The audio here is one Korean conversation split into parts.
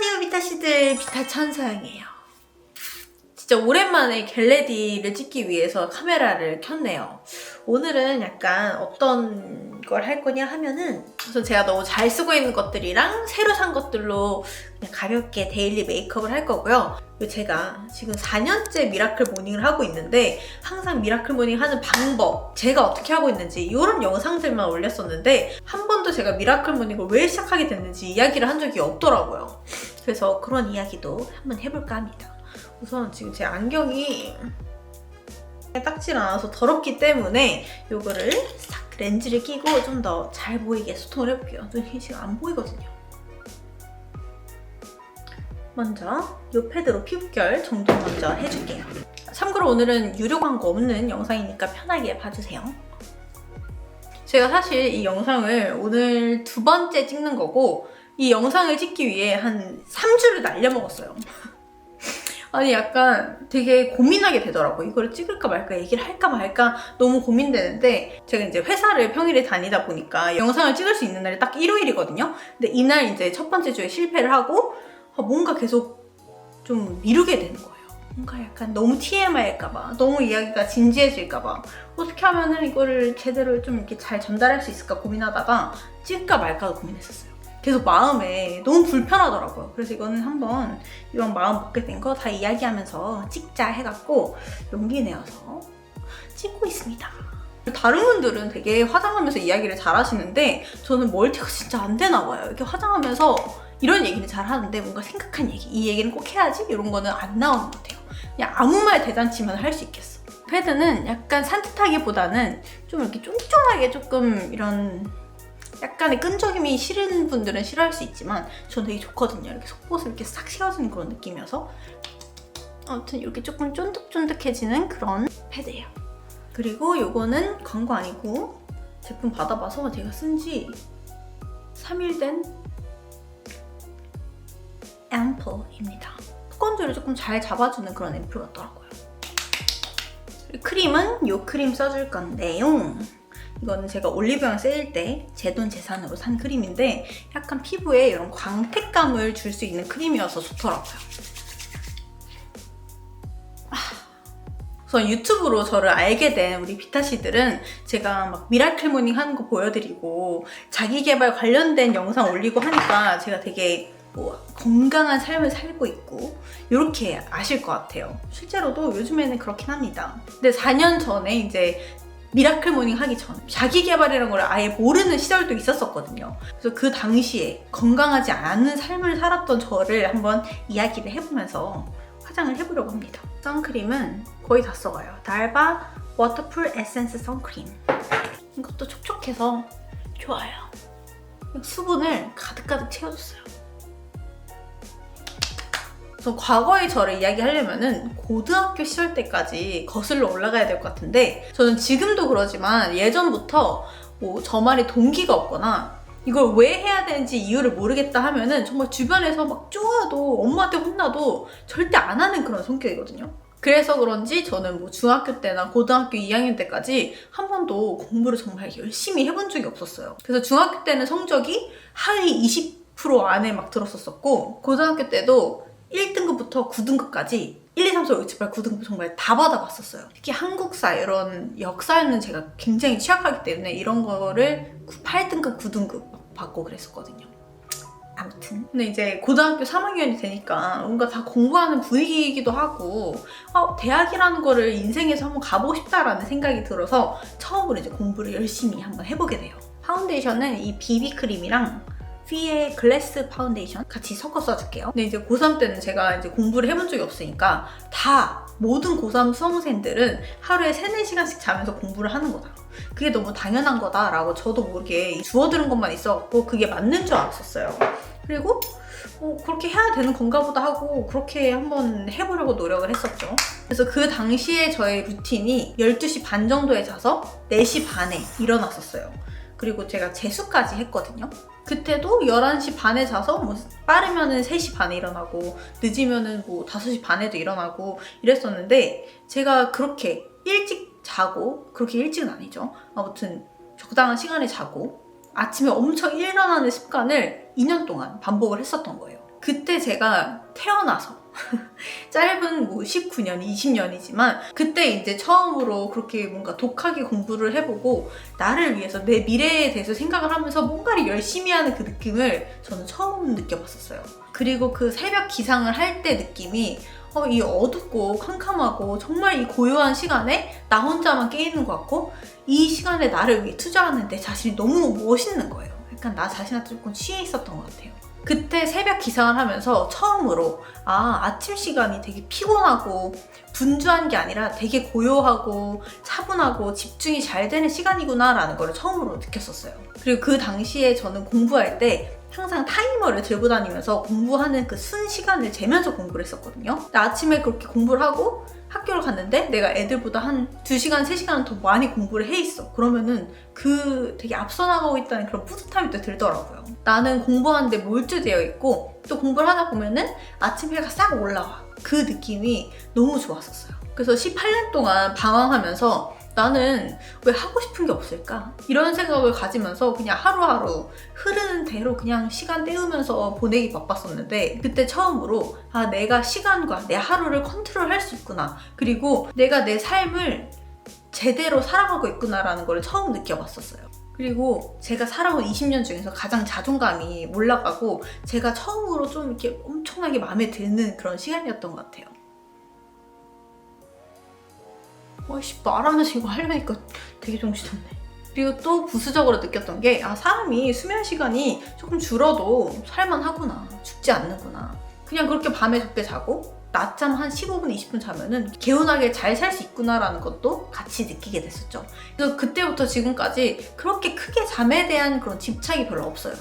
안녕하세요 비타씨들, 비타천사영이에요. 진짜 오랜만에 겟레디를 찍기 위해서 카메라를 켰네요. 오늘은 약간 어떤 걸 할 거냐 하면은 우선 제가 너무 잘 쓰고 있는 것들이랑 새로 산 것들로 그냥 가볍게 데일리 메이크업을 할 거고요. 제가 지금 4년째 미라클 모닝을 하고 있는데 항상 미라클 모닝 하는 방법, 제가 어떻게 하고 있는지 이런 영상들만 올렸었는데 한 번도 제가 미라클 모닝을 왜 시작하게 됐는지 이야기를 한 적이 없더라고요. 그래서 그런 이야기도 한번 해볼까 합니다. 우선 지금 제 안경이 닦질 않아서 더럽기 때문에 요거를 싹 렌즈를 끼고 좀 더 잘 보이게 소통을 해볼게요. 눈이 지금 안 보이거든요. 먼저 이 패드로 피부결 정돈 먼저 해줄게요. 참고로 오늘은 유료 광고 없는 영상이니까 편하게 봐주세요. 제가 사실 이 영상을 오늘 두 번째 찍는 거고 이 영상을 찍기 위해 한 3주를 날려먹었어요. 아니 약간 되게 고민하게 되더라고. 이걸 찍을까 말까, 얘기를 할까 말까 너무 고민되는데 제가 이제 회사를 평일에 다니다 보니까 영상을 찍을 수 있는 날이 딱 일요일이거든요. 근데 이날 이제 첫 번째 주에 실패를 하고 뭔가 계속 좀 미루게 되는 거예요. 뭔가 약간 너무 TMI일까봐, 너무 이야기가 진지해질까봐 어떻게 하면은 이거를 제대로 좀 이렇게 잘 전달할 수 있을까 고민하다가 찍을까 말까도 고민했었어요. 계속 마음에 너무 불편하더라고요. 그래서 이거는 한번 이왕 마음 먹게 된 거 다 이야기하면서 찍자 해갖고 용기 내어서 찍고 있습니다. 다른 분들은 되게 화장하면서 이야기를 잘 하시는데 저는 멀티가 진짜 안 되나 봐요. 이렇게 화장하면서 이런 얘기는 잘 하는데 뭔가 생각한 얘기, 이 얘기는 꼭 해야지 이런 거는 안 나오는 것 같아요. 그냥 아무 말 대잔치만 할 수 있겠어. 패드는 약간 산뜻하기보다는 좀 이렇게 쫀쫀하게 조금 이런 약간의 끈적임이 싫은 분들은 싫어할 수 있지만 전 되게 좋거든요. 이렇게 속옷을 이렇게 싹 씌워주는 그런 느낌이어서 아무튼 이렇게 조금 쫀득쫀득해지는 그런 패드예요. 그리고 요거는 광고 아니고 제품 받아봐서 제가 쓴 지 3일 된 앰플입니다. 속건조를 조금 잘 잡아주는 그런 앰플 같더라고요. 크림은 요 크림 써줄 건데요. 이거는 제가 올리브영 세일 때 제 돈 재산으로 산 크림인데 약간 피부에 이런 광택감을 줄 수 있는 크림이어서 좋더라고요. 우선 유튜브로 저를 알게 된 우리 비타씨들은 제가 막 미라클 모닝 하는 거 보여드리고 자기개발 관련된 영상 올리고 하니까 제가 되게 건강한 삶을 살고 있고 이렇게 아실 것 같아요. 실제로도 요즘에는 그렇긴 합니다. 근데 4년 전에 이제 미라클 모닝 하기 전 자기 개발이라는 걸 아예 모르는 시절도 있었었거든요. 그래서 그 당시에 건강하지 않은 삶을 살았던 저를 한번 이야기를 해보면서 화장을 해보려고 합니다. 선크림은 거의 다 써가요. 달바 워터풀 에센스 선크림. 이것도 촉촉해서 좋아요. 수분을 가득가득 채워줬어요. 그래서 과거의 저를 이야기하려면은 고등학교 시절 때까지 거슬러 올라가야 될 것 같은데 저는 지금도 그러지만 예전부터 저 말에 동기가 없거나 이걸 왜 해야 되는지 이유를 모르겠다 하면은 정말 주변에서 막 쪼아도 엄마한테 혼나도 절대 안 하는 그런 성격이거든요. 그래서 그런지 저는 중학교 때나 고등학교 2학년 때까지 한 번도 공부를 정말 열심히 해본 적이 없었어요. 그래서 중학교 때는 성적이 하위 20% 안에 막 들었었고 고등학교 때도 1등급부터 9등급까지 1, 2, 3, 4, 5, 6, 7, 8, 9등급 정말 다 받아봤었어요. 특히 한국사 이런 역사에는 제가 굉장히 취약하기 때문에 이런 거를 8등급, 9등급 받고 그랬었거든요. 아무튼 근데 이제 고등학교 3학년이 되니까 뭔가 다 공부하는 분위기이기도 하고 대학이라는 거를 인생에서 한번 가보고 싶다라는 생각이 들어서 처음으로 이제 공부를 열심히 한번 해보게 돼요. 파운데이션은 이 비비크림이랑 피의 글래스 파운데이션 같이 섞어 써줄게요. 근데 이제 고3 때는 제가 이제 공부를 해본 적이 없으니까 모든 고3 수험생들은 하루에 3-4시간씩 자면서 공부를 하는 거다. 그게 너무 당연한 거다라고 저도 모르게 주워들은 것만 있어갖고 그게 맞는 줄 알았었어요. 그리고 그렇게 해야 되는 건가 보다 하고 그렇게 한번 해보려고 노력을 했었죠. 그래서 그 당시에 저의 루틴이 12시 반 정도에 자서 4시 반에 일어났었어요. 그리고 제가 재수까지 했거든요. 그때도 11시 반에 자서 빠르면은 3시 반에 일어나고 늦으면은 5시 반에도 일어나고 이랬었는데 제가 그렇게 일찍 자고 그렇게 일찍은 아니죠. 아무튼 적당한 시간에 자고 아침에 엄청 일어나는 습관을 2년 동안 반복을 했었던 거예요. 그때 제가 태어나서 짧은 19년, 20년이지만 그때 이제 처음으로 그렇게 뭔가 독하게 공부를 해보고 나를 위해서 내 미래에 대해서 생각을 하면서 뭔가를 열심히 하는 그 느낌을 저는 처음 느껴봤었어요. 그리고 그 새벽 기상을 할 때 느낌이 이 어둡고 캄캄하고 정말 이 고요한 시간에 나 혼자만 깨 있는 것 같고 이 시간에 나를 위해 투자하는 내 자신이 너무 멋있는 거예요. 약간 나 자신한테 조금 취해 있었던 것 같아요. 그때 새벽 기상을 하면서 처음으로 아침 시간이 되게 피곤하고 분주한 게 아니라 되게 고요하고 차분하고 집중이 잘 되는 시간이구나 라는 걸 처음으로 느꼈었어요. 그리고 그 당시에 저는 공부할 때 항상 타이머를 들고 다니면서 공부하는 그 순 시간을 재면서 공부를 했었거든요. 아침에 그렇게 공부를 하고 학교를 갔는데 내가 애들보다 한 2시간, 3시간 더 많이 공부를 해 있어. 그러면은 그 되게 앞서 나가고 있다는 그런 뿌듯함이 또 들더라고요. 나는 공부하는데 몰두되어 있고 또 공부를 하다 보면은 아침 해가 싹 올라와. 그 느낌이 너무 좋았었어요. 그래서 18년 동안 방황하면서 나는 왜 하고 싶은 게 없을까? 이런 생각을 가지면서 그냥 하루하루 흐르는 대로 그냥 시간 때우면서 보내기 바빴었는데 그때 처음으로 내가 시간과 내 하루를 컨트롤할 수 있구나. 그리고 내가 내 삶을 제대로 살아가고 있구나라는 걸 처음 느껴봤었어요. 그리고 제가 살아온 20년 중에서 가장 자존감이 올라가고 제가 처음으로 좀 이렇게 엄청나게 마음에 드는 그런 시간이었던 것 같아요. 말하면서 이거 하려니까 되게 정신없네. 그리고 또 부수적으로 느꼈던 게 사람이 수면 시간이 조금 줄어도 살만하구나. 죽지 않는구나. 그냥 그렇게 밤에 적게 자고 낮잠 한 15분, 20분 자면은 개운하게 잘 살 수 있구나라는 것도 같이 느끼게 됐었죠. 그래서 그때부터 지금까지 그렇게 크게 잠에 대한 그런 집착이 별로 없어요.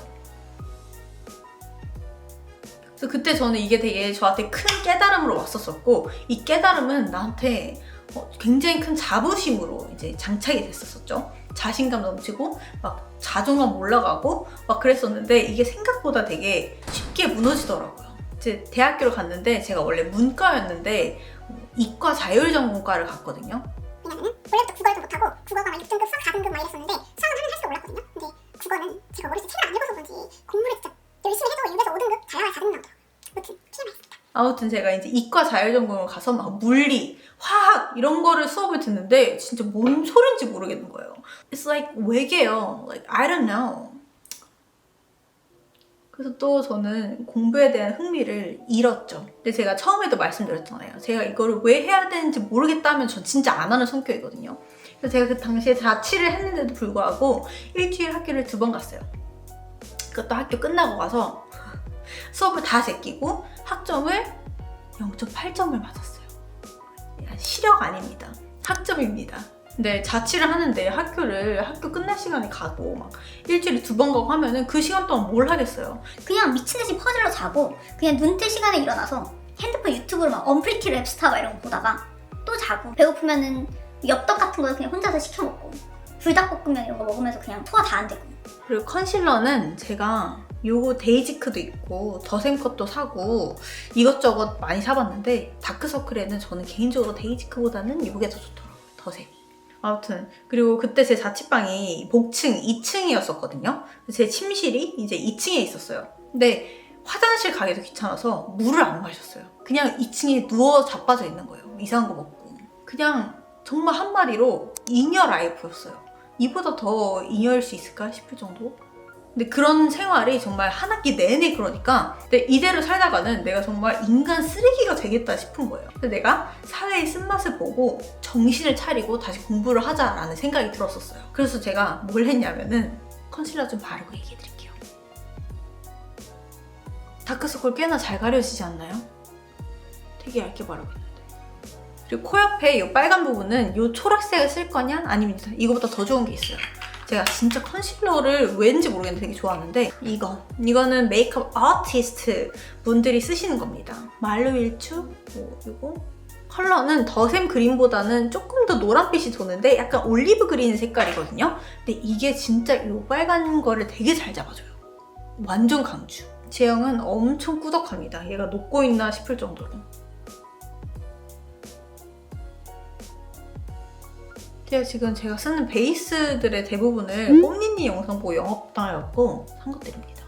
그래서 그때 저는 이게 되게 저한테 큰 깨달음으로 왔었었고 이 깨달음은 나한테 굉장히 큰 자부심으로 이제 장착이 됐었죠. 자신감 넘치고 막 자존감 올라가고 막 그랬었는데 이게 생각보다 되게 쉽게 무너지더라고요. 이제 대학교를 갔는데 제가 원래 문과였는데 이과 자율전공과를 갔거든요. 왜냐면은 원래부터 국어를 좀 못하고 국어가 막 6등급, 수학 4등급 막 이랬었는데 수학은 하면 할수록 올랐거든요. 근데 국어는 제가 머릿속에 책을 안 읽어서 그런지 공부를 진짜 열심히 해도 6에서 5등급 잘 나와야 4등급 나오더라고요. 아무튼 TMI였습니다. 아무튼 제가 이제 이과 자율전공을 가서 막 물리, 화학 이런 거를 수업을 듣는데 진짜 뭔 소린지 모르겠는 거예요. It's like 외계어, like I don't know. 그래서 또 저는 공부에 대한 흥미를 잃었죠. 근데 제가 처음에도 말씀드렸잖아요. 제가 이거를 왜 해야 되는지 모르겠다면 전 진짜 안 하는 성격이거든요. 그래서 제가 그 당시에 자취를 했는데도 불구하고 일주일 학교를 2번 갔어요. 그것도 학교 끝나고 가서 수업을 다 제끼고 학점을 0.8점을 맞았어요. 시력 아닙니다. 학점입니다. 근데 자취를 하는데 학교 끝날 시간에 가고 막 일주일에 2번 가고 하면은 그 시간 동안 뭘 하겠어요? 그냥 미친듯이 퍼즐로 자고 그냥 눈 뜰 시간에 일어나서 핸드폰 유튜브로 막 언프리티 랩스타 이런 거 보다가 또 자고 배고프면은 엽떡 같은 거 그냥 혼자서 시켜 먹고 불닭볶음면 이런 거 먹으면서 그냥 소화 다 안 되고. 그리고 컨실러는 제가 요거 데이지크도 있고 더샘 것도 사고 이것저것 많이 사봤는데 다크서클에는 저는 개인적으로 데이지크보다는 이게 더 좋더라고요. 더샘이. 아무튼 그리고 그때 제 자취방이 복층 2층이었었거든요. 제 침실이 이제 2층에 있었어요. 근데 화장실 가기도 귀찮아서 물을 안 마셨어요. 그냥 2층에 누워 자빠져 있는 거예요. 이상한 거 먹고. 그냥 정말 한마디로 잉여 라이프였어요. 이보다 더 잉여일 수 있을까 싶을 정도? 근데 그런 생활이 정말 한 학기 내내 그러니까 근데 이대로 살다가는 내가 정말 인간 쓰레기가 되겠다 싶은 거예요. 근데 내가 사회의 쓴맛을 보고 정신을 차리고 다시 공부를 하자라는 생각이 들었었어요. 그래서 제가 뭘 했냐면은 컨실러 좀 바르고 얘기해 드릴게요. 다크서클 꽤나 잘 가려지지 않나요? 되게 얇게 바르고 있는데. 그리고 코 옆에 이 빨간 부분은 이 초록색을 쓸 거냐? 아닙니다. 이거보다 더 좋은 게 있어요. 제가 진짜 컨실러를 왠지 모르겠는데 되게 좋아하는데 이거는 메이크업 아티스트 분들이 쓰시는 겁니다. 말루일추 이거 컬러는 더샘 그린보다는 조금 더 노란빛이 도는데 약간 올리브 그린 색깔이거든요. 근데 이게 진짜 이 빨간 거를 되게 잘 잡아줘요. 완전 강추. 제형은 엄청 꾸덕합니다. 얘가 녹고 있나 싶을 정도로. 지금 제가 쓰는 베이스들의 대부분을 뽐니니 영상 보고 영업당해갖고 산 것들입니다.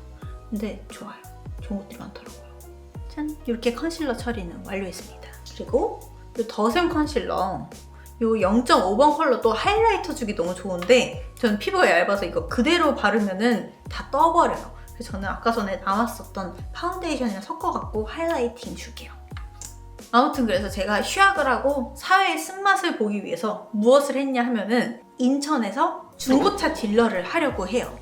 근데 좋아요. 좋은 것들이 많더라고요. 이렇게 컨실러 처리는 완료했습니다. 그리고 이 더샘 컨실러 이 0.5번 컬러도 하이라이터 주기 너무 좋은데 저는 피부가 얇아서 이거 그대로 바르면은 다 떠버려요. 그래서 저는 아까 전에 남았었던 파운데이션이랑 섞어갖고 하이라이팅 줄게요. 아무튼 그래서 제가 휴학을 하고 사회의 쓴맛을 보기 위해서 무엇을 했냐 하면은 인천에서 중고차 딜러를 하려고 해요.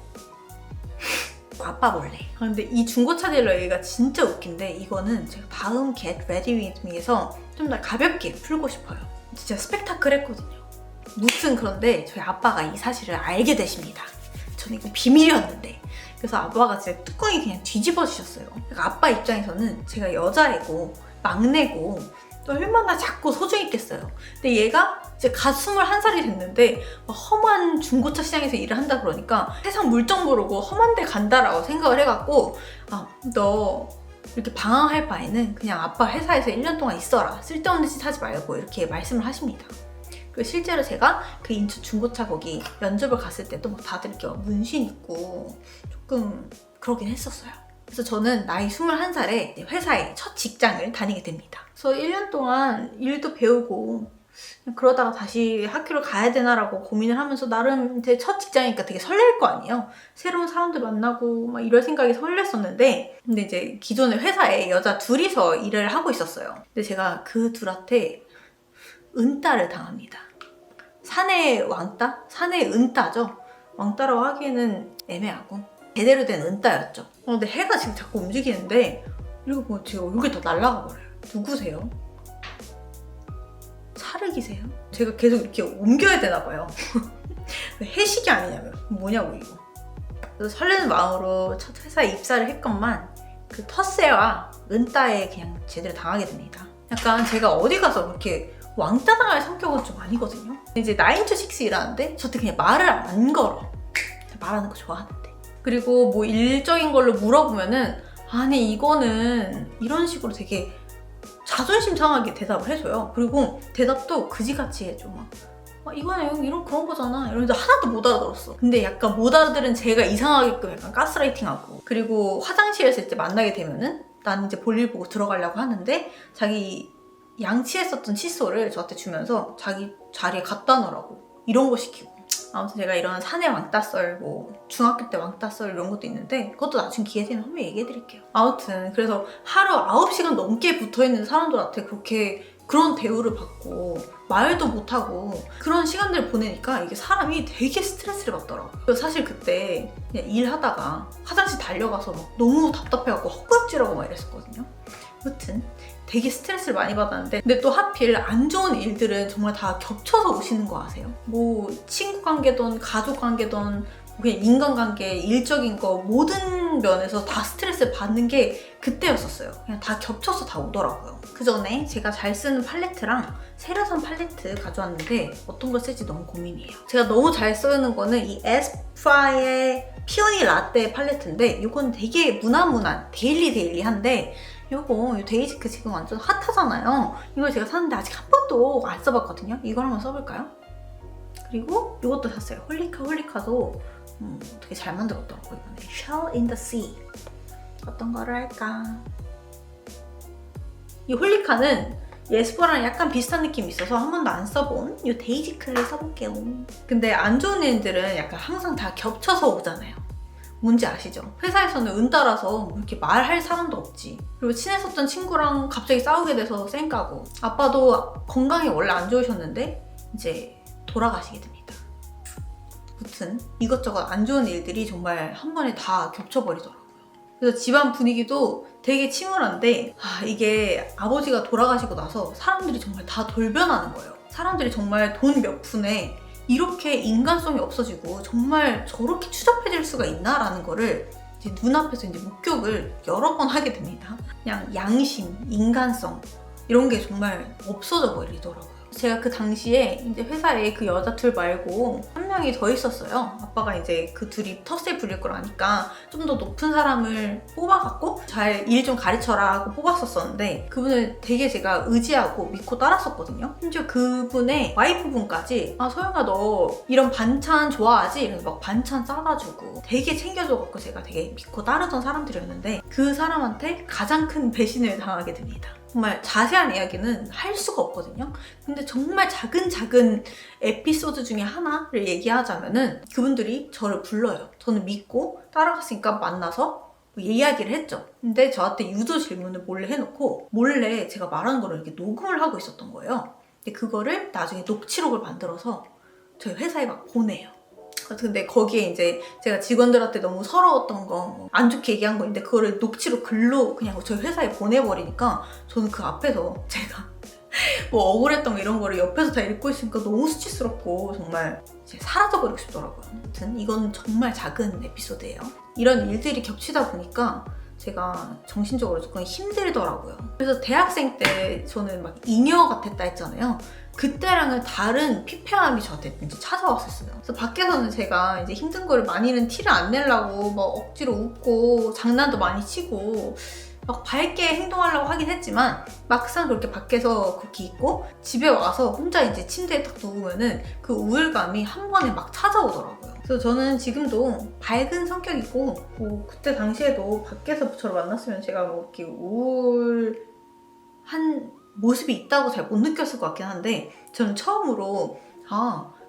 아빠 몰래. 근데 이 중고차 딜러 얘기가 진짜 웃긴데 이거는 제가 다음 Get Ready With Me에서 좀 더 가볍게 풀고 싶어요. 진짜 스펙타클했거든요. 무튼 그런데 저희 아빠가 이 사실을 알게 되십니다. 저는 이거 비밀이었는데. 그래서 아빠가 진짜 뚜껑이 그냥 뒤집어지셨어요. 그러니까 아빠 입장에서는 제가 여자애고 막내고 또 얼마나 작고 소중했겠어요. 근데 얘가 이제 갓 21살이 됐는데 험한 중고차 시장에서 일을 한다 그러니까 세상 물정 모르고 험한 데 간다라고 생각을 해갖고 너 이렇게 방황할 바에는 그냥 아빠 회사에서 1년 동안 있어라. 쓸데없는 짓 하지 말고 이렇게 말씀을 하십니다. 그리고 실제로 제가 그 인천 중고차 거기 면접을 갔을 때도 막 다들 이렇게 문신 있고 조금 그러긴 했었어요. 그래서 저는 나이 21살에 회사에 첫 직장을 다니게 됩니다. 그래서 1년 동안 일도 배우고 그러다가 다시 학교를 가야 되나라고 고민을 하면서 나름 제 첫 직장이니까 되게 설렐 거 아니에요. 새로운 사람들 만나고 막 이럴 생각이 설렜었는데 근데 이제 기존의 회사에 여자 둘이서 일을 하고 있었어요. 근데 제가 그 둘한테 은따를 당합니다. 사내 왕따? 사내 은따죠. 왕따라고 하기에는 애매하고 제대로 된 은따였죠. 근데 해가 지금 자꾸 움직이는데 이러고 보면 제 얼굴이 더 날아가 버려요. 누구세요? 차르기세요? 제가 계속 이렇게 옮겨야 되나 봐요. 해식이 아니냐면 뭐냐고 이거. 그래서 설레는 마음으로 첫 회사에 입사를 했건만 그 텃세와 은따에 그냥 제대로 당하게 됩니다. 약간 제가 어디 가서 그렇게 왕따 당할 성격은 좀 아니거든요. 이제 9 to 6 일하는데 저한테 그냥 말을 안 걸어. 말하는 거 좋아하는데. 그리고 뭐 일적인 걸로 물어보면은 아니 이거는 이런 식으로 되게 자존심 상하게 대답을 해줘요. 그리고 대답도 그지같이 해줘. 막 이거는 이런 그런 거잖아. 이러면서 하나도 못 알아들었어. 근데 약간 못 알아들은 제가 이상하게끔 약간 가스라이팅하고 그리고 화장실에서 이제 만나게 되면은 나는 이제 볼일 보고 들어가려고 하는데 자기 양치했었던 칫솔을 저한테 주면서 자기 자리에 갖다 놓으라고 이런 거 시키고 아무튼 제가 이런 사내 왕따썰 뭐 중학교 때 왕따썰 이런 것도 있는데 그것도 나중에 기회 되면 한번 얘기해드릴게요. 아무튼 그래서 하루 9시간 넘게 붙어있는 사람들한테 그렇게 그런 대우를 받고 말도 못하고 그런 시간들을 보내니까 이게 사람이 되게 스트레스를 받더라고요. 그래서 사실 그때 그냥 일하다가 화장실 달려가서 막 너무 답답해갖고 헛구역질하고 막 이랬었거든요. 아무튼 되게 스트레스를 많이 받았는데 근데 또 하필 안 좋은 일들은 정말 다 겹쳐서 오시는 거 아세요? 뭐 친구 관계든 가족 관계든 그냥 인간관계, 일적인 거 모든 면에서 다 스트레스를 받는 게 그때였었어요. 그냥 다 겹쳐서 다 오더라고요. 그 전에 제가 잘 쓰는 팔레트랑 새로 산 팔레트 가져왔는데 어떤 걸 쓸지 너무 고민이에요. 제가 너무 잘 쓰는 거는 이 에스쁘아의 피오니 라떼 팔레트인데 이건 되게 무난무난 데일리한데 요거 데이지크 지금 완전 핫하잖아요. 이걸 제가 샀는데 아직 한 번도 안 써봤거든요. 이걸 한번 써볼까요? 그리고 이것도 샀어요. 홀리카도 되게 잘 만들었더라고요. 이번에 Shell in the Sea 어떤 거를 할까? 이 홀리카는 예스퍼랑 약간 비슷한 느낌이 있어서 한 번도 안 써본 이 데이지크를 써볼게요. 근데 안 좋은 일들은 약간 항상 다 겹쳐서 오잖아요. 뭔지 아시죠? 회사에서는 은따라서 뭐 이렇게 말할 사람도 없지. 그리고 친했었던 친구랑 갑자기 싸우게 돼서 쌩까고 아빠도 건강이 원래 안 좋으셨는데 이제 돌아가시게 됩니다. 무튼 이것저것 안 좋은 일들이 정말 한 번에 다 겹쳐버리더라고요. 그래서 집안 분위기도 되게 침울한데 이게 아버지가 돌아가시고 나서 사람들이 정말 다 돌변하는 거예요. 사람들이 정말 돈 몇 푼에 이렇게 인간성이 없어지고 정말 저렇게 추잡해질 수가 있나라는 거를 이제 눈앞에서 이제 목격을 여러 번 하게 됩니다. 그냥 양심, 인간성 이런 게 정말 없어져 버리더라고요. 제가 그 당시에 이제 회사에 그 여자 둘 말고 한 명이 더 있었어요. 아빠가 이제 그 둘이 텃세 부릴 걸 아니까 좀 더 높은 사람을 뽑아갖고 잘 일 좀 가르쳐라 하고 뽑았었는데 그분을 되게 제가 의지하고 믿고 따랐었거든요. 심지어 그분의 와이프분까지 소영아 너 이런 반찬 좋아하지? 이러면서 막 반찬 싸다 주고 되게 챙겨줘갖고 제가 되게 믿고 따르던 사람들이었는데 그 사람한테 가장 큰 배신을 당하게 됩니다. 정말 자세한 이야기는 할 수가 없거든요. 근데 정말 작은 에피소드 중에 하나를 얘기하자면은 그분들이 저를 불러요. 저는 믿고 따라갔으니까 만나서 이야기를 했죠. 근데 저한테 유도 질문을 몰래 해놓고 몰래 제가 말하는 거를 이렇게 녹음을 하고 있었던 거예요. 근데 그거를 나중에 녹취록을 만들어서 저희 회사에 막 보내요. 근데 거기에 이제 제가 직원들한테 너무 서러웠던 거, 안 좋게 얘기한 거 있는데 그거를 녹취록 글로 그냥 저희 회사에 보내버리니까 저는 그 앞에서 제가 뭐 억울했던 거 이런 거를 옆에서 다 읽고 있으니까 너무 수치스럽고 정말 이제 사라져버리고 싶더라고요. 아무튼 이건 정말 작은 에피소드예요. 이런 일들이 겹치다 보니까 제가 정신적으로 조금 힘들더라고요. 그래서 대학생 때 저는 막 잉여 같았다 했잖아요. 그때랑은 다른 피폐함이 저한테 이제 찾아왔었어요. 그래서 밖에서는 제가 이제 힘든 거를 많이는 티를 안 내려고 막 억지로 웃고 장난도 많이 치고 막 밝게 행동하려고 하긴 했지만 막상 그렇게 밖에서 그렇게 있고 집에 와서 혼자 이제 침대에 딱 누우면은 그 우울감이 한 번에 막 찾아오더라고요. 그래서 저는 지금도 밝은 성격이고 뭐 그때 당시에도 밖에서 저를 만났으면 제가 뭐 이렇게 우울한 모습이 있다고 잘 못 느꼈을 것 같긴 한데 저는 처음으로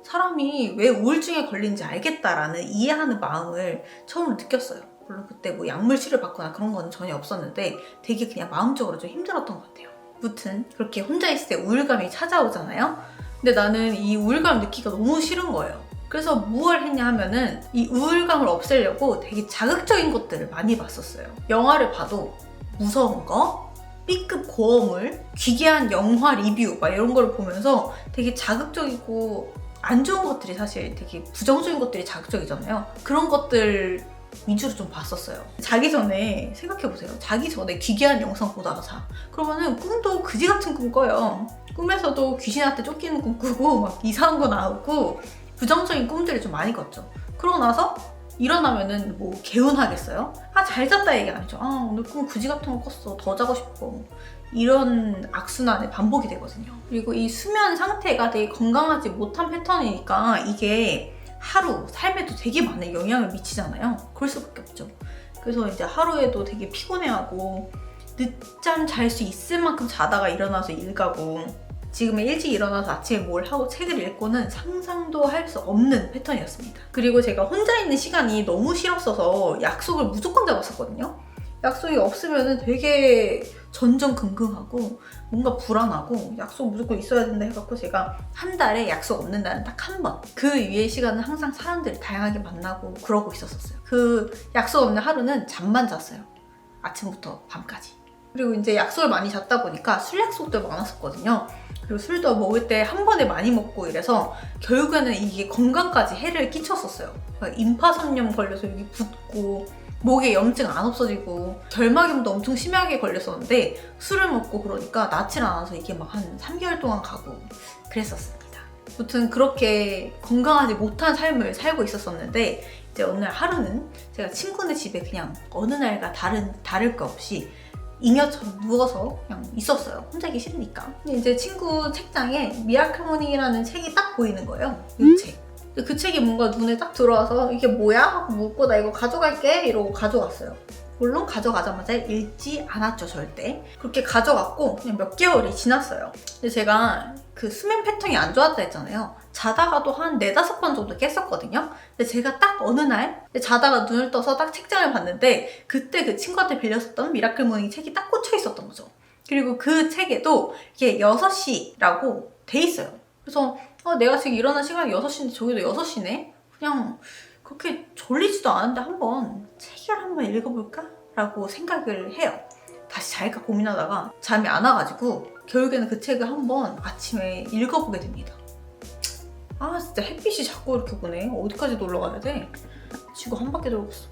사람이 왜 우울증에 걸린지 알겠다라는 이해하는 마음을 처음으로 느꼈어요. 물론 그때 뭐 약물 치료 받거나 그런 건 전혀 없었는데 되게 그냥 마음적으로 좀 힘들었던 것 같아요. 무튼 그렇게 혼자 있을 때 우울감이 찾아오잖아요. 근데 나는 이 우울감 느끼기가 너무 싫은 거예요. 그래서 무엇을 했냐 하면은 이 우울감을 없애려고 되게 자극적인 것들을 많이 봤었어요. 영화를 봐도 무서운 거, B급 고어물, 기괴한 영화 리뷰 막 이런 걸 보면서 되게 자극적이고 안 좋은 것들이 사실 되게 부정적인 것들이 자극적이잖아요. 그런 것들 위주로 좀 봤었어요. 자기 전에 생각해보세요. 자기 전에 기괴한 영상 보다가 자. 그러면은 꿈도 그지 같은 꿈 꿔요. 꿈에서도 귀신한테 쫓기는 꿈 꾸고 막 이상한 거 나오고 부정적인 꿈들을 좀 많이 꿨죠. 그러고 나서 일어나면은 뭐 개운하겠어요? 잘 잤다 얘기 아니죠. 오늘 꿈 그지 같은 거 꿨어. 더 자고 싶어. 이런 악순환의 반복이 되거든요. 그리고 이 수면 상태가 되게 건강하지 못한 패턴이니까 이게 하루 삶에도 되게 많은 영향을 미치잖아요. 그럴 수밖에 없죠. 그래서 이제 하루에도 되게 피곤해하고 늦잠 잘 수 있을 만큼 자다가 일어나서 일 가고 지금은 일찍 일어나서 아침에 뭘 하고 책을 읽고는 상상도 할 수 없는 패턴이었습니다. 그리고 제가 혼자 있는 시간이 너무 싫었어서 약속을 무조건 잡았었거든요. 약속이 없으면 되게 전전긍긍하고 뭔가 불안하고 약속 무조건 있어야 된다 해갖고 제가 한 달에 약속 없는 날은 딱 한 번. 그 위의 시간은 항상 사람들을 다양하게 만나고 그러고 있었어요. 그 약속 없는 하루는 잠만 잤어요. 아침부터 밤까지. 그리고 이제 약속을 많이 잡다 보니까 술 약속도 많았었거든요. 그리고 술도 먹을 때 한 번에 많이 먹고 이래서 결국에는 이게 건강까지 해를 끼쳤었어요. 임파선염 걸려서 여기 붓고 목에 염증 안 없어지고 결막염도 엄청 심하게 걸렸었는데 술을 먹고 그러니까 낫질 않아서 이게 막 한 3개월 동안 가고 그랬었습니다. 아무튼 그렇게 건강하지 못한 삶을 살고 있었었는데 이제 어느 날 하루는 제가 친구네 집에 그냥 어느 날과 다를 거 없이 잉여처럼 누워서 그냥 있었어요. 혼자 있기 싫으니까. 근데 이제 친구 책장에 미라클 모닝이라는 책이 딱 보이는 거예요. 이 책. 그 책이 뭔가 눈에 딱 들어와서 이게 뭐야? 하고 묻고 나 이거 가져갈게 이러고 가져갔어요. 물론 가져가자마자 읽지 않았죠, 절대. 그렇게 가져갔고 그냥 몇 개월이 지났어요. 근데 제가 그 수면 패턴이 안 좋았다 했잖아요. 자다가도 한 4-5번 정도 깼었거든요. 근데 제가 딱 어느 날 자다가 눈을 떠서 딱 책장을 봤는데 그때 그 친구한테 빌렸었던 미라클 모닝 책이 딱 꽂혀 있었던 거죠. 그리고 그 책에도 이게 6시라고 돼 있어요. 그래서 내가 지금 일어난 시간이 6시인데 저기도 6시네? 그냥 그렇게 졸리지도 않은데 한번 책을 한번 읽어볼까? 라고 생각을 해요. 다시 잘까 고민하다가 잠이 안 와가지고 결국에는 그 책을 한번 아침에 읽어보게 됩니다. 진짜 햇빛이 자꾸 이렇게 보네. 어디까지 놀러 가야 돼? 지구 한 바퀴 돌았어.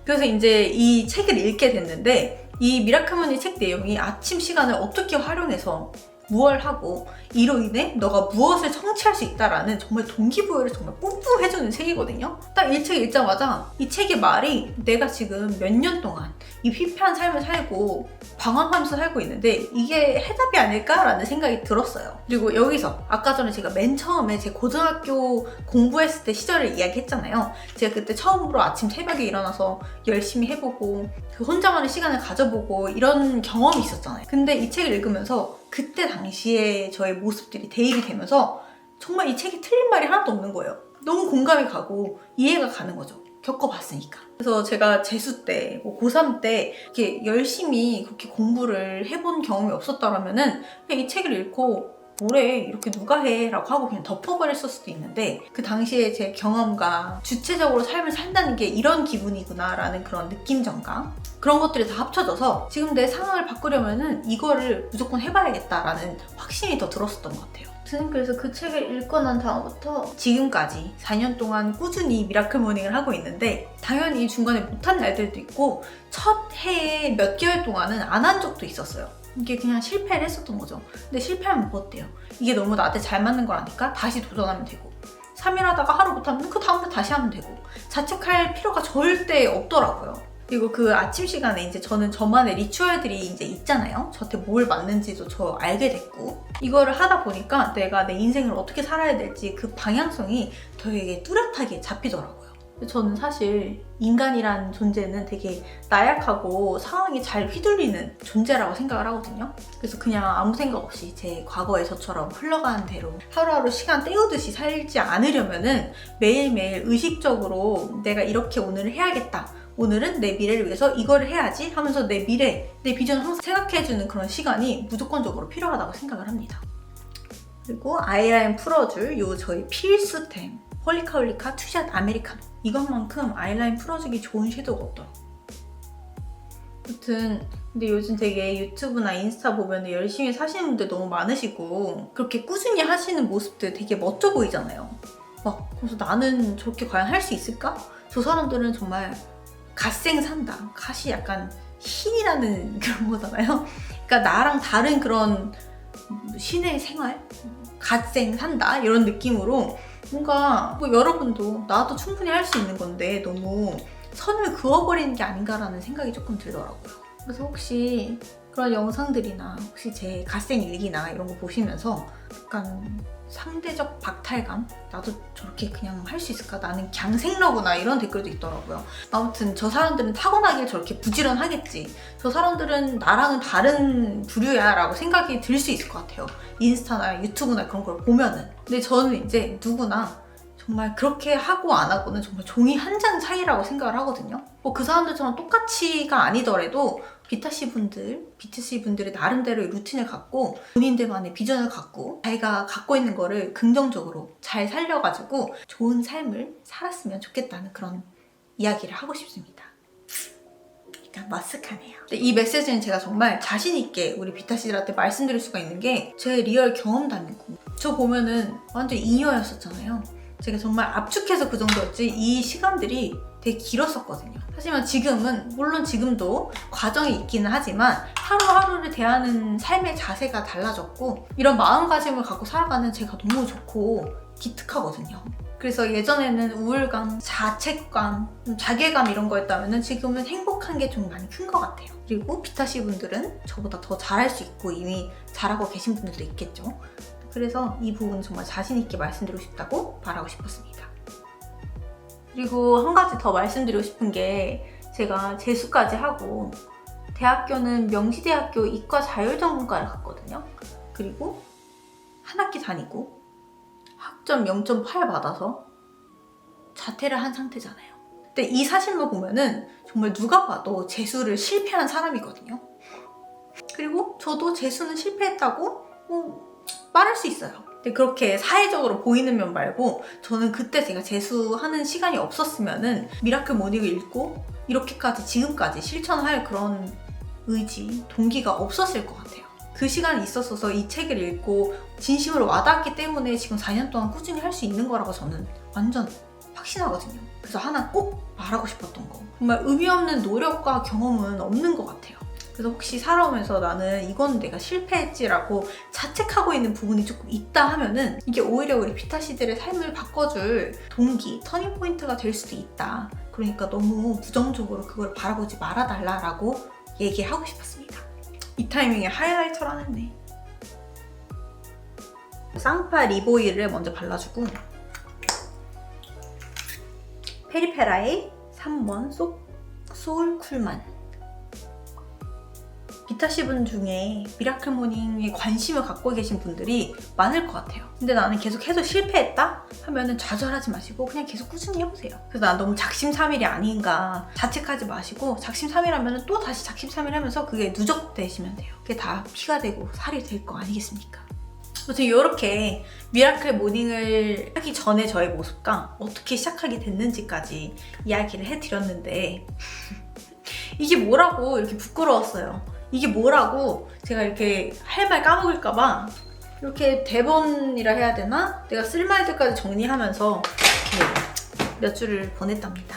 그래서 이제 이 책을 읽게 됐는데 이 미라클 모닝 책 내용이 아침 시간을 어떻게 활용해서 무얼하고 이로 인해 너가 무엇을 성취할 수 있다라는 정말 동기부여를 정말 뿜뿜 해주는 책이거든요. 딱 이 책 읽자마자 이 책의 말이 내가 지금 몇 년 동안 이 피폐한 삶을 살고 방황하면서 살고 있는데 이게 해답이 아닐까라는 생각이 들었어요. 그리고 여기서 아까 전에 제가 맨 처음에 제 고등학교 공부했을 때 시절을 이야기했잖아요. 제가 그때 처음으로 아침 새벽에 일어나서 열심히 해보고 그 혼자만의 시간을 가져보고 이런 경험이 있었잖아요. 근데 이 책을 읽으면서 그때 당시에 저의 모습들이 대입이 되면서 정말 이 책이 틀린 말이 하나도 없는 거예요. 너무 공감이 가고 이해가 가는 거죠. 겪어봤으니까. 그래서 제가 재수 때, 고3 때 이렇게 열심히 그렇게 공부를 해본 경험이 없었다면은 그냥 이 책을 읽고 뭐래 이렇게 누가 해 라고 하고 그냥 덮어버렸을 수도 있는데 그 당시에 제 경험과 주체적으로 삶을 산다는 게 이런 기분이구나 라는 그런 느낌전감 그런 것들이 다 합쳐져서 지금 내 상황을 바꾸려면은 이거를 무조건 해봐야겠다라는 확신이 더 들었었던 것 같아요. 그래서 그 책을 읽고 난 다음부터 지금까지 4년 동안 꾸준히 미라클 모닝을 하고 있는데 당연히 중간에 못한 날들도 있고 첫 해에 몇 개월 동안은 안 한 적도 있었어요. 이게 그냥 실패를 했었던 거죠. 근데 실패하면 뭐 어때요? 이게 너무 나한테 잘 맞는 거라니까 다시 도전하면 되고 3일 하다가 하루 못하면 그 다음날 다시 하면 되고 자책할 필요가 절대 없더라고요. 그리고 그 아침 시간에 이제 저는 저만의 리추얼들이 이제 있잖아요. 저한테 뭘 맞는지도 저 알게 됐고 이거를 하다 보니까 내가 내 인생을 어떻게 살아야 될지 그 방향성이 되게 뚜렷하게 잡히더라고요. 저는 사실 인간이란 존재는 되게 나약하고 상황이 잘 휘둘리는 존재라고 생각을 하거든요. 그래서 그냥 아무 생각 없이 제 과거의 저처럼 흘러가는 대로 하루하루 시간 때우듯이 살지 않으려면은 매일매일 의식적으로 내가 이렇게 오늘을 해야겠다. 오늘은 내 미래를 위해서 이거를 해야지 하면서 내 미래, 내 비전을 항상 생각해주는 그런 시간이 무조건적으로 필요하다고 생각을 합니다. 그리고 아이라인 풀어줄 요 저희 필수템 홀리카홀리카 투샷 아메리카노 이것만큼 아이라인 풀어주기 좋은 섀도우가 없더라고요. 아무튼 근데 요즘 되게 유튜브나 인스타 보면 열심히 사시는 분들 너무 많으시고 그렇게 꾸준히 하시는 모습들 되게 멋져 보이잖아요. 막 그래서 나는 저렇게 과연 할 수 있을까? 저 사람들은 정말 갓생 산다. 갓이 약간 신이라는 그런 거잖아요. 그러니까 나랑 다른 그런 신의 생활? 갓생 산다? 이런 느낌으로 뭔가 뭐 여러분도 나도 충분히 할 수 있는 건데 너무 선을 그어버리는 게 아닌가라는 생각이 조금 들더라고요. 그래서 혹시 그런 영상들이나 혹시 제 갓생 일기나 이런 거 보시면서 약간 상대적 박탈감? 나도 저렇게 그냥 할 수 있을까? 나는 그냥 생러구나 이런 댓글도 있더라고요. 아무튼 저 사람들은 타고나길 저렇게 부지런하겠지. 저 사람들은 나랑은 다른 부류야 라고 생각이 들 수 있을 것 같아요. 인스타나 유튜브나 그런 걸 보면은. 근데 저는 이제 누구나 정말 그렇게 하고 안 하고는 정말 종이 한 장 차이라고 생각을 하거든요. 뭐 그 사람들처럼 똑같이가 아니더라도 비타씨 분들, BTC 분들이 나름대로의 루틴을 갖고 본인들만의 비전을 갖고 자기가 갖고 있는 거를 긍정적으로 잘 살려가지고 좋은 삶을 살았으면 좋겠다는 그런 이야기를 하고 싶습니다. 약간 머쓱하네요. 이 메시지는 제가 정말 자신 있게 우리 비타씨들한테 말씀드릴 수가 있는 게 제 리얼 경험담이고 저 보면은 완전 잉여였었잖아요. 제가 정말 압축해서 그 정도였지 이 시간들이 되게 길었었거든요. 하지만 지금은 물론 지금도 과정이 있기는 하지만 하루하루를 대하는 삶의 자세가 달라졌고 이런 마음가짐을 갖고 살아가는 제가 너무 좋고 기특하거든요. 그래서 예전에는 우울감, 자책감, 자괴감 이런 거였다면 지금은 행복한 게 좀 많이 큰 것 같아요. 그리고 비타씨 분들은 저보다 더 잘할 수 있고 이미 잘하고 계신 분들도 있겠죠. 그래서 이 부분은 정말 자신 있게 말씀드리고 싶다고 말하고 싶었습니다. 그리고 한 가지 더 말씀드리고 싶은 게 제가 재수까지 하고 대학교는 명지대학교 이과 자율전공과를 갔거든요. 그리고 한 학기 다니고 학점 0.8 받아서 자퇴를 한 상태잖아요. 근데 이 사실만 보면은 정말 누가 봐도 재수를 실패한 사람이거든요. 그리고 저도 재수는 실패했다고 말할 수 있어요. 근데 그렇게 사회적으로 보이는 면 말고 저는 그때 제가 재수하는 시간이 없었으면은 미라클 모닝을 읽고 이렇게까지 지금까지 실천할 그런 의지, 동기가 없었을 것 같아요. 그 시간이 있었어서 이 책을 읽고 진심으로 와닿았기 때문에 지금 4년 동안 꾸준히 할 수 있는 거라고 저는 완전 확신하거든요. 그래서 하나 꼭 말하고 싶었던 거. 정말 의미 없는 노력과 경험은 없는 것 같아요. 그래서 혹시 살아오면서 나는 이건 내가 실패했지라고 자책하고 있는 부분이 조금 있다 하면은 이게 오히려 우리 비타씨들의 삶을 바꿔줄 동기, 터닝포인트가 될 수도 있다. 그러니까 너무 부정적으로 그걸 바라보지 말아달라라고 얘기하고 싶었습니다. 이 타이밍에 하이라이터를 했네. 쌍파 립 오일을 먼저 발라주고 페리페라의 3번 소울 쿨만. 비타씨 분 중에 미라클 모닝에 관심을 갖고 계신 분들이 많을 것 같아요. 근데 나는 계속 해서 실패했다? 하면은 좌절하지 마시고 그냥 계속 꾸준히 해보세요. 그래서 난 너무 작심삼일이 아닌가 자책하지 마시고 작심삼일하면은 또 다시 작심삼일 하면서 그게 누적되시면 돼요. 그게 다 피가 되고 살이 될 거 아니겠습니까? 아무튼 이렇게 미라클 모닝을 하기 전에 저의 모습과 어떻게 시작하게 됐는지까지 이야기를 해드렸는데 이게 뭐라고 이렇게 부끄러웠어요. 이게 뭐라고 제가 이렇게 할 말 까먹을까봐 이렇게 대본이라 해야 되나? 내가 쓸 말들까지 정리하면서 이렇게 몇 줄을 보냈답니다.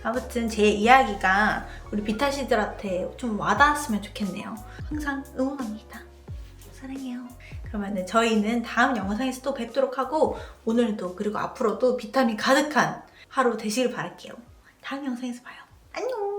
아무튼 제 이야기가 우리 비타씨들한테 좀 와닿았으면 좋겠네요. 항상 응원합니다. 사랑해요. 그러면은 저희는 다음 영상에서 또 뵙도록 하고 오늘도 그리고 앞으로도 비타민 가득한 하루 되시길 바랄게요. 다음 영상에서 봐요. 안녕!